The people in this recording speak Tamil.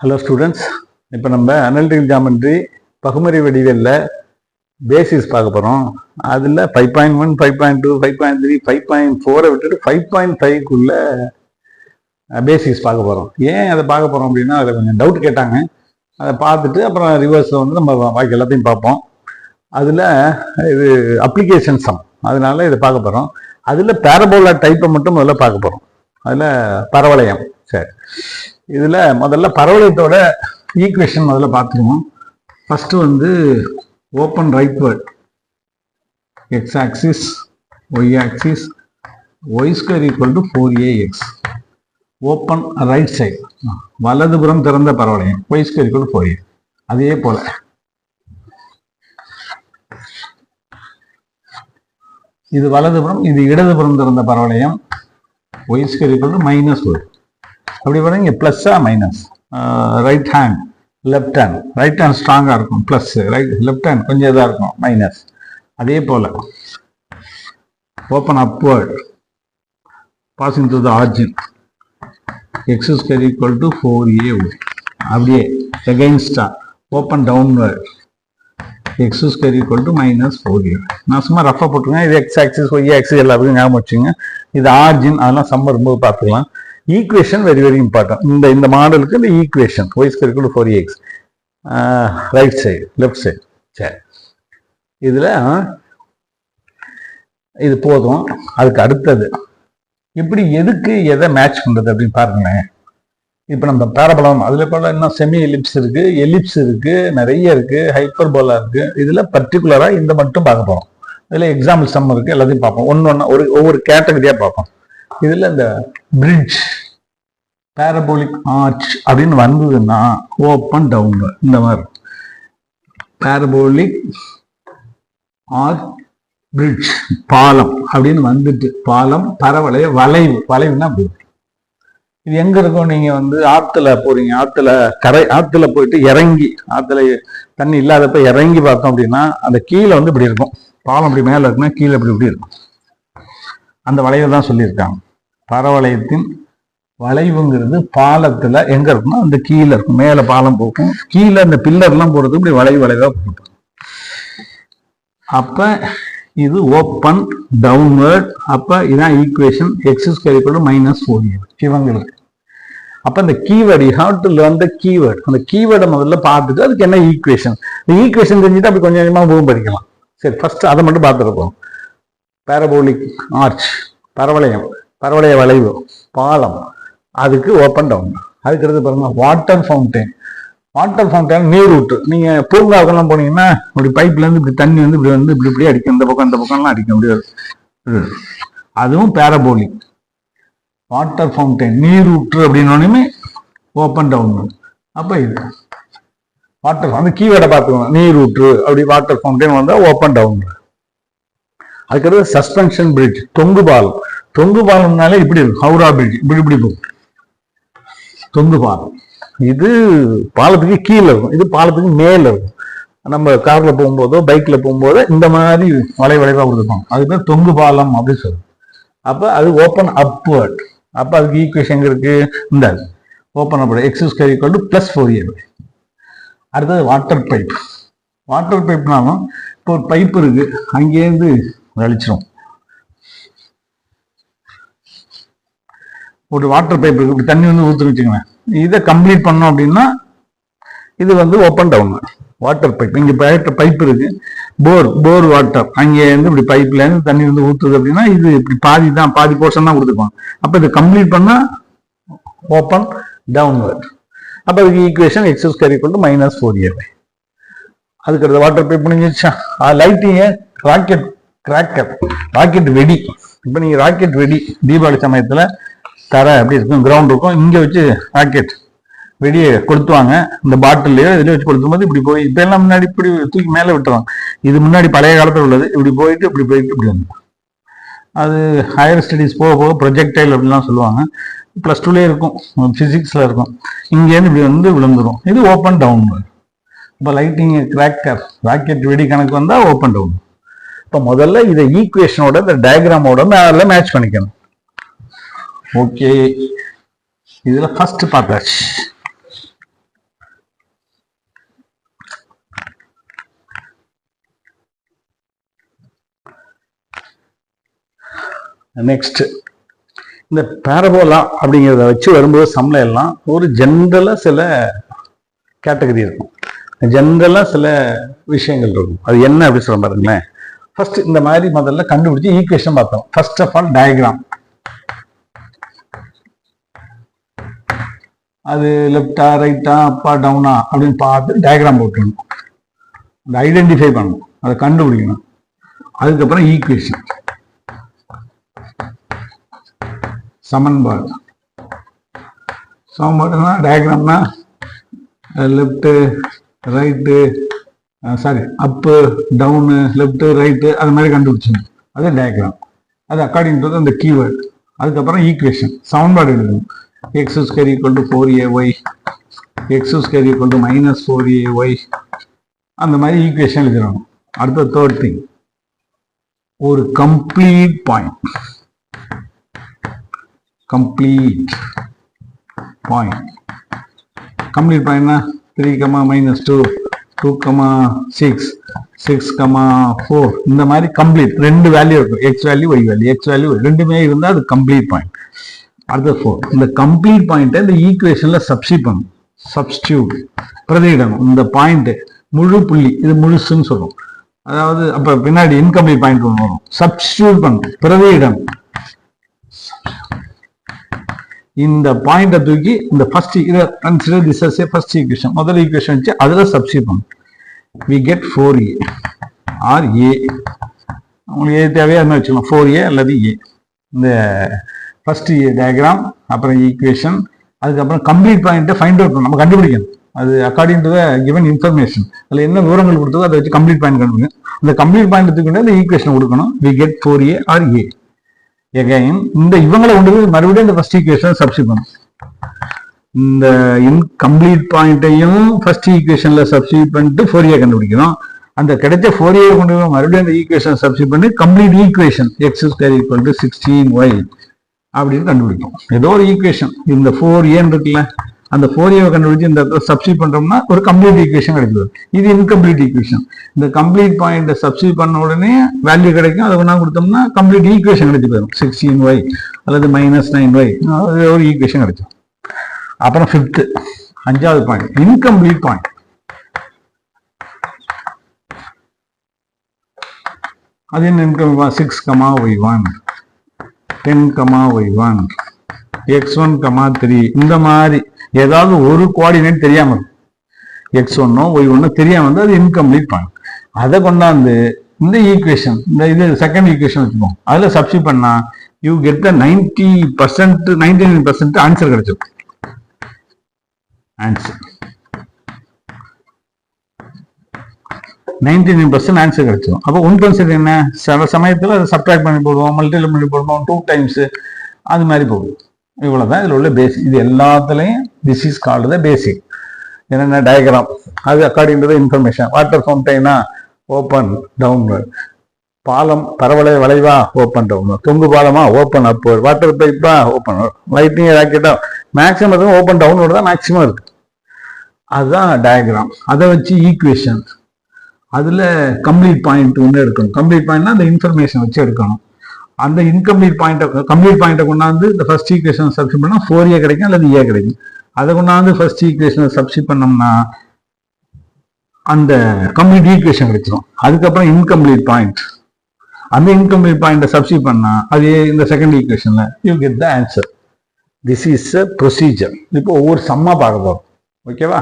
ஹலோ ஸ்டூடெண்ட்ஸ், இப்போ நம்ம அனலிட்டிக்கல் ஜாமெட்ரி பகுமறை வடிவியல்ல பேசிஸ் பார்க்க போகிறோம். அதில் 5.1, 5.2, 5.3, 5.4 விட்டுட்டு 5.5க்குள்ள பேசிஸ் பார்க்க போகிறோம். ஏன் அதை பார்க்க போகிறோம் அப்படின்னா, அதில் கொஞ்சம் டவுட் கேட்டாங்க. அதை பார்த்துட்டு அப்புறம் ரிவர்ஸில் வந்து நம்ம பாக்கி எல்லாத்தையும் பார்ப்போம். அதில் இது அப்ளிகேஷன் சம், அதனால இதை பார்க்க போகிறோம். அதில் பேரபோலா டைப்பை மட்டும் முதல்ல பார்க்க போகிறோம். அதில் பரவளையம். சரி, இதுல முதல்ல பரவளையத்தோட ஈக்குவேஷன் முதல்ல பார்த்துருவோம். ஃபர்ஸ்ட் வந்து open rightward, X axis, Y axis, Y square equal to 4ax. Open right side, வலதுபுறம் திறந்த பரவளையம், Y square equal to 4a. அதே போல இது வலதுபுறம், இது இடதுபுறம் திறந்த பரவளையம், Y square equal to -y. அப்படி பாருங்க, பிளஸ்ஸா minus, right hand left hand, right hand ஸ்ட்ராங்கா இருக்கும் பிளஸ், லெஃப்ட் ஹேண்ட் கொஞ்சம் இதாக இருக்கும் மைனஸ். அதே போல open upward passing to the origin, X square equal to 4a. அப்படியே எகைன்ஸ்டா open downward, X square equal to -4a. நான் சும்மா ரஃபா போட்டுருங்க. இது எக்ஸ் ஆக்சிஸ், ஒய் ஆக்சிஸ் எல்லாத்துக்கும் ஞாபகம் வச்சுங்க. இது ஆர்ஜின், அதெல்லாம் சம்ம ரொம்ப பார்த்துக்கலாம். Equation very very important. இந்த மாடலுக்கு இந்த equation y square equal to 4ax, right side left side. சரி, இதுல இது போதும். அதுக்கு அடுத்தது இப்படி எதுக்கு எதை மேட்ச் பண்றது அப்படின்னு பாருங்களேன். இப்ப நம்ம பேரபோலம், அதுல போல இன்னும் செமி எலிப்ஸ் இருக்கு, எலிப்ஸ் இருக்கு, நிறைய இருக்கு, ஹைப்பர்போலா இருக்கு. இதுல பர்டிகுலரா இந்த மட்டும் பார்க்க போறோம். இதுல எக்ஸாம்பிள் சம் இருக்கு, எல்லாத்தையும் பார்ப்போம். ஒன்னொன்னு ஒவ்வொரு கேட்டகரியா பார்ப்போம். இதுல இந்த பிரிட்ஜ், பேரபோலிக் ஆர்ச் அப்படின்னு வந்ததுன்னா ஓப்பன் டவுன், இந்த மாதிரி பேரபோலிக் ஆர்ச் பிரிட்ஜ், பாலம் அப்படின்னு வந்துட்டு, பாலம் பரவளைய வளைவு, வளைவுன்னா அப்படி. இது எங்க இருக்கும்? நீங்க வந்து ஆத்துல போறீங்க, ஆத்துல போயிட்டு இறங்கி, ஆத்துல தண்ணி இல்லாதப்ப இறங்கி பார்த்தோம் அப்படின்னா அந்த கீழே வந்து இப்படி இருக்கும். பாலம் அப்படி மேல இருக்குன்னா கீழே இப்படி இருக்கும். அந்த வளைவு தான் சொல்லியிருக்காங்க. பரவளையத்தின் வளைவுங்கிறது பாலத்துல எங்க இருக்குன்னா அந்த கீழே இருக்கும். மேல பாலம் போகும், கீழே அந்த பில்லர் எல்லாம் போறது இப்படி வளைவா போகும். அப்ப இது ஓப்பன் டவுன்வர்ட். அப்ப இதான் equation, X square equal to -4a இவங்களுக்கு. அப்ப இந்த keyword, you have to learn the keyword. அந்த கீவேர்டை முதல்ல பார்த்துட்டு அதுக்கு என்ன ஈக்குவேஷன், இந்த ஈக்குவேஷன் தெரிஞ்சுட்டு அப்படி கொஞ்சம் கொஞ்சமா மூவ் படிக்கலாம். சரி, ஃபர்ஸ்ட் அதை மட்டும் பார்த்துருப்போம். பேரபோலிக் ஆர்ச், பரவளையம், பரவளைய வளைவு, பாலம், அதுக்கு ஓப்பன் டவுன். அதுக்கு அடுத்து பாருங்க வாட்டர் ஃபவுண்டைன். வாட்டர் ஃபவுண்டைன் நீர் ஊற்று. நீங்க பூங்காவுக்கெல்லாம் போனீங்கன்னா இப்படி பைப்ல இருந்து இப்படி தண்ணி வந்து இப்படி வந்து இப்படி அடிக்கும், இந்த பக்கம் இந்த பக்கம்லாம் அடிக்கும் முடியாது. அதுவும் பேரபோலிக். வாட்டர் ஃபவுண்டைன் நீர் ஊற்று அப்படின்னு ஓப்பன் டவுன். அப்ப இது வாட்டர், அந்த கீவேர்டை பார்த்துக்கணும். நீர் ஊற்று அப்படி வாட்டர் ஃபவுண்டைன் வந்தா ஓப்பன் டவுன். அதுக்கடுத்து சஸ்பென்ஷன் பிரிட்ஜ், தொங்கு பாலம். தொங்கு பாலம்னாலே இப்படி இருக்கும், ஹவுரா பிரிட்ஜ் இப்படி இப்படி போகும். தொங்கு பாலம் இது பாலத்துக்கு கீழே இருக்கும், இது பாலத்துக்கு மேல இருக்கும். நம்ம கார்ல போகும்போதோ பைக்ல போகும்போதோ இந்த மாதிரி வளைவா கொடுத்துருப்பாங்க. அதுக்கு தொங்கு பாலம் அப்படின்னு சொல்லுவோம். அப்ப அது ஓப்பன் அப்வர்ட். அப்ப அதுக்கு ஈக்குவேஷன் இருக்கு, இந்த open upward, X square equal to +4a. அடுத்தது வாட்டர் பைப். வாட்டர் பைப்னாலும் இப்போ ஒரு பைப் இருக்கு, அங்கேருந்து அழிச்சிரும். ஒரு வாட்டர் பைப் இருக்கு, இப்படி தண்ணி வந்து ஊற்றுன்னு வச்சுக்கோங்க. இதை கம்ப்ளீட் பண்ணோம் அப்படின்னா இது வந்து ஓப்பன் டவுன். வாட்டர் பைப், இங்க பைப் இருக்கு, போர் வாட்டர், அங்கே இருந்து இப்படி பைப்ல இருந்து தண்ணி வந்து ஊற்றுது அப்படின்னா இது இப்படி பாதி போர்ஷன் தான் கொடுத்துருப்பாங்க. அப்ப இதை கம்ப்ளீட் பண்ணா ஓப்பன் டவுன்வர்ட். அப்ப அதுக்கு equation X square equal to -4a. அதுக்கு அடுத்த வாட்டர் பைப் முடிஞ்சிச்சா. லைட்டிங்க, ராக்கெட் கிராக்கர், ராக்கெட் வெடி. இப்ப நீங்க ராக்கெட் வெடி தீபாவளி சமயத்துல தர அப்படி இருக்கும், கிரவுண்ட் இருக்கும், இங்க வச்சு ராக்கெட் வெடியை கொளுத்துவாங்க. இந்த பாட்டிலையோ இதுல வச்சு கொளுத்தும் போது இப்படி போய், இப்ப எல்லாம் முன்னாடி இப்படி தூக்கி மேல விட்டுருவாங்க. இது முன்னாடி பழைய காலத்துல உள்ளது. இப்படி போயிட்டு இப்படி வந்து அது ஹையர் ஸ்டடிஸ் போக போக ப்ரொஜெக்டைல் அப்படிலாம் சொல்லுவாங்க. +2லயே இருக்கும், பிசிக்ஸ்ல இருக்கும். இங்கேருந்து இப்படி வந்து விழுந்துரும். இது ஓப்பன் டவுன். இப்போ லைட்டிங் கிராக்கர், ராக்கெட் வெடி கணக்கு வந்தா ஓப்பன் டவுன். இப்போ முதல்ல இதை ஈக்குவேஷனோட இந்த டயக்ராமோட அதெல்லாம் மேட்ச் பண்ணிக்கணும். ஓகே, இதுல ஃபர்ஸ்ட் பார்த்தாச்சு. நெக்ஸ்ட் இந்த பேரபோலா அப்படிங்கிறத வச்சு வரும்போது சம்ல எல்லாம் ஒரு ஜென்ரலா சில கேட்டகரி இருக்கும், ஜென்ரலா சில விஷயங்கள் இருக்கும். அது என்ன அப்படி சொல்ல பாருங்களேன். ஃபர்ஸ்ட் இந்த மாதிரி முதல்ல கண்டுபிடிச்சு ஈக்குவேஷன் பார்த்தோம். ஃபர்ஸ்ட் ஆஃப் ஆல் டயக்ராம், அது லெஃப்டா ரைட்டா அப்பா டவுனா அப்படின்னு பார்த்து டயக்ராம் போட்டுக்கணும், அதை ஐடென்டிஃபை பண்ணணும், அதை கண்டுபிடிக்கணும். அதுக்கப்புறம் ஈக்குவேஷன், சமன்பாடு. சமன்பாடுனா டயக்ராம்னா left right sorry up down left right அது மாதிரி கண்டுபிடிச்சணும், அது டயக்ராம். அது அக்கார்டிங் டு அந்த கீவேர்டு. அதுக்கப்புறம் ஈக்குவேஷன், சமன்பாடு எழுதணும். x square equal to 4ay, x square equal to minus 4ay, அந்த மாதிரி ஈக்குவேஷன் எழுதணும். அடுத்த தேர்ட் திங், ஒரு கம்ப்ளீட் பாயிண்ட். கம்ப்ளீட் பாயிண்ட்னா 3, -2, 2, 6, 6, 4 இந்த மாதிரி கம்ப்ளீட் ரெண்டு வேல்யூ இருக்கும், x value y value. X value ரெண்டுமே இருந்தால் அது கம்ப்ளீட் பாயிண்ட். அடுத்த 4, இந்த கம்ப்ளீட் பாயிண்ட்டை இந்த ஈக்குவேஷன்ல சப்ஸ்டியூட் பிரதியிடணும். இந்த பாயிண்ட் முழு புள்ளி, இது முழுசுன்னு சொல்லுவோம். அதாவது அப்ப பின்னாடி இன்கம்ப்ளீட் பாயிண்ட் ஒன்று வரும், சப்ஸ்டியூட் பண்ணணும், பிரதியிடணும். இந்த பாயிண்ட தூக்கி இந்த ஃபர்ஸ்ட் இதை consider this as a first equation, முதல் ஈக்குவேஷன் வச்சு அதுல சப்ஸ்டியூட் பண்ணணும். we get 4a or a, உங்களுக்கு எது தேவையா என்ன வச்சுக்கலாம், 4a அல்லது a. இந்த ஃபர்ஸ்ட் டயக்ராம், அப்புறம் ஈக்குவேஷன், அதுக்கப்புறம் கம்ப்ளீட் பாயிண்ட்டை ஃபைண்ட் அவுட் பண்ணணும், நம்ம கண்டுபிடிக்கணும். அது according to the given information, அதில் என்ன விவரங்கள் கொடுத்ததோ அதை வச்சு கம்ப்ளீட் பாயிண்ட் கண்டுபிடிக்கணும். அந்த கம்ப்ளீட் பாயிண்ட் தூக்கிட்டு அந்த ஈக்குவேஷன் கொடுக்கணும். we get 4a or a. Again இந்த இவங்களை கொண்டு போய் மறுபடியும் இந்த ஃபர்ஸ்ட் ஈக்குவேஷன் சப்ஸ்டியூட் பண்ணணும். இந்த இன்கம்ப்ளீட் பாயிண்ட்டையும் ஃபர்ஸ்ட் ஈக்குவேஷன்ல சப்ஸ்டியூட் பண்ணிட்டு 4a கண்டுபிடிக்கணும். அந்த கிடைச்ச 4a கொண்டு போய் மறுபடியும் அந்த ஈக்குவேஷன் சப்ஸ்டியூட் பண்ணி complete equation x square equal to 16y அப்படின்னு கண்டுபிடிக்கும். ஏதோ ஒரு ஈக்குவேஷன், இந்த 4a இருக்குல்ல, அந்த 4a கண்டுபிடிச்சு இந்த சப்ஸ்டியூட் பண்றோம்னா ஒரு கம்ப்ளீட் ஈக்குவேஷன் கிடைக்குது. இது இன்கம்ப்ளீட் ஈக்குவேஷன். இந்த கம்ப்ளீட் பாயிண்ட் சப்ஸ்டியூட் பண்ண உடனே வேல்யூ கிடைக்கும், அதை ஒன்றா கொடுத்தோம்னா கம்ப்ளீட் ஈக்குவேஷன் கிடைச்சி போயிடும். 16y அல்லது -9y ஒரு ஈக்குவேஷன் கிடைக்கும். அப்புறம் 5th, 5வது பாயிண்ட், இன்கம்ப்ளீட் பாயிண்ட். அது என்ன இன்கம்ப்ளீட்? 6, y1, 10, y1, x1, 3 இந்த மாதிரி ஏதாவது ஒரு கோஆர்டினேட் தெரியாம x1 y1 தெரியாம வந்து அது இன்கம்ப்ளீட் பாயிண்ட். அதை கொண்டாந்து இந்த ஈக்குவேஷன், இந்த இது செகண்ட் ஈக்குவேஷன் வச்சுக்கோம், அதுல சப்ஸ்டியூட் பண்ணா யூ கெட் த 90%, 99% ஆன்சர் கிடைச்சிடும். ஆன்சர் 99% ஆன்சர் கிடைச்சிடும். அப்போ 1% என்ன, சில சமயத்தில் அதை சப்ட்ராக்ட் பண்ணி போடுவோம், மல்டிபிள் பண்ணி போடுவோம், 2 டைம்ஸ் அது மாதிரி போகும். இவ்வளவுதான் இதில் உள்ள பேசிக். இது எல்லாத்துலையும் this is called the basic. என்னென்ன டயக்ராம், அது according to the information. Water ஃபவுண்டைனா ஓப்பன் டவுன்வர்ட், பாலம் பரவலை வளைவா ஓப்பன் டவுன்வர்ட், தொங்கு பாலமா ஓப்பன் அப்வர்ட், வாட்டர் பைப்பா ஓப்பன், லைட்டிங் ராக்கெட்டா மேக்ஸிமம் ஓப்பன் டவுன்வர்ட் தான் மேக்ஸிமம் இருக்கு. அதுதான் டயக்ராம். அதை வச்சு ஈக்குவேஷன், அதுல கம்ப்ளீட் பாயிண்ட் ஒன்று எடுக்கணும். கம்ப்ளீட் பாயிண்ட்னா அந்த இன்ஃபர்மேஷன் வச்சு எடுக்கணும். அந்த இன்கம்ப்ளீட் பாயிண்ட், கம்ப்ளீட் பாயிண்ட்டை கொண்டாந்து இந்த ஃபர்ஸ்ட் ஈக்குவேஷன் சப்ஸ்டியூட் பண்ணா 4a கிடைக்கும் அல்லது a கிடைக்கும். அதை கொண்டாந்து ஃபர்ஸ்ட் ஈக்குவேஷனை சப்ஸ்டியூட் பண்ணோம்னா அந்த கம்ப்ளீட் ஈக்குவேஷன் கிடைச்சிடும். அதுக்கப்புறம் இன்கம்ப்ளீட் பாயிண்ட், அந்த இன்கம்ப்ளீட் பாயிண்ட்டை சப்ஸ்டியூட் பண்ணா அது இந்த செகண்ட் ஈக்குவேஷன்ல you get the answer. This is a procedure. இப்போ ஒவ்வொரு சம்மா பார்க்க போறோம். ஓகேவா?